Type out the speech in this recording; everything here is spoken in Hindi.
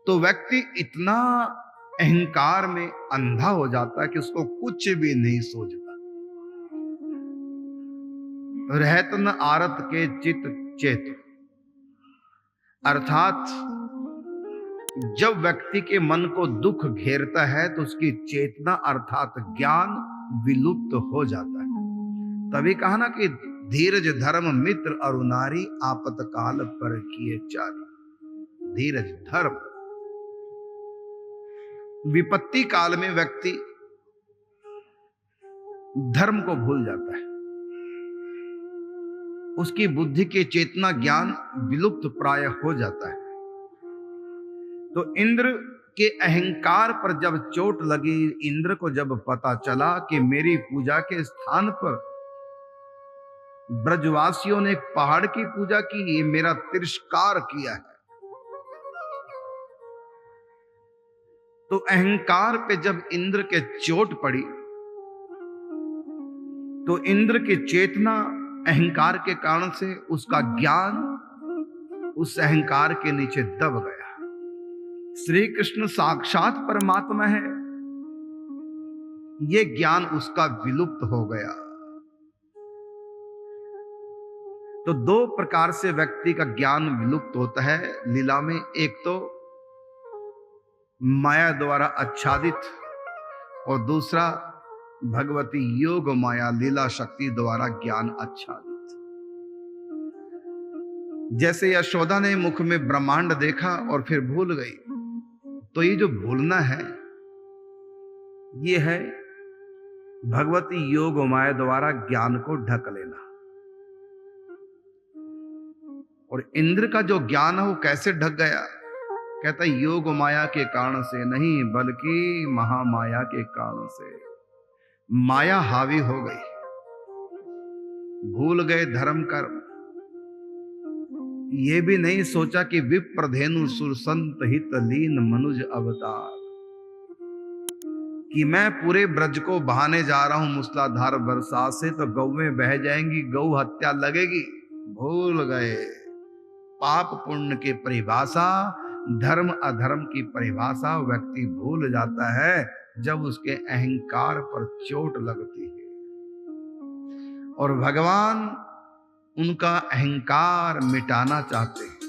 तो व्यक्ति इतना अहंकार में अंधा हो जाता है कि उसको कुछ भी नहीं सोचता। रहत न आरत के चित चेत, अर्थात जब व्यक्ति के मन को दुख घेरता है तो उसकी चेतना अर्थात ज्ञान विलुप्त हो जाता है। तभी कहा ना कि धीरज धर्म मित्र अरुनारी आपतकाल पर किए चारी। धीरज धर्म, विपत्ति काल में व्यक्ति धर्म को भूल जाता है, उसकी बुद्धि के चेतना ज्ञान विलुप्त प्राय हो जाता है। तो इंद्र के अहंकार पर जब चोट लगी, इंद्र को जब पता चला कि मेरी पूजा के स्थान पर ब्रजवासियों ने एक पहाड़ की पूजा की, ये मेरा तिरस्कार किया है, तो अहंकार पे जब इंद्र के चोट पड़ी तो इंद्र की चेतना अहंकार के कारण से, उसका ज्ञान उस अहंकार के नीचे दब गया। श्री कृष्ण साक्षात परमात्मा है, यह ज्ञान उसका विलुप्त हो गया। तो दो प्रकार से व्यक्ति का ज्ञान विलुप्त होता है लीला में। एक तो माया द्वारा आच्छादित, और दूसरा भगवती योग माया लीला शक्ति द्वारा ज्ञान आच्छादित। जैसे यशोदा ने मुख में ब्रह्मांड देखा और फिर भूल गई, तो ये जो भूलना है ये है भगवती योग माया द्वारा ज्ञान को ढक लेना। और इंद्र का जो ज्ञान है वो कैसे ढक गया? कहता है योग माया के कारण से नहीं, बल्कि महामाया के कारण से। माया हावी हो गई, भूल गए धर्म कर्म। ये भी नहीं सोचा कि विप्रधेनु सुरसंत हित लीन मनुज अवतार, कि मैं पूरे ब्रज को बहाने जा रहा हूं मूसलाधार वर्षा से, तो गौएं बह जाएंगी, गौ हत्या लगेगी। भूल गए पाप पुण्य की परिभाषा, धर्म अधर्म की परिभाषा व्यक्ति भूल जाता है जब उसके अहंकार पर चोट लगती है। और भगवान उनका अहंकार मिटाना चाहते हैं।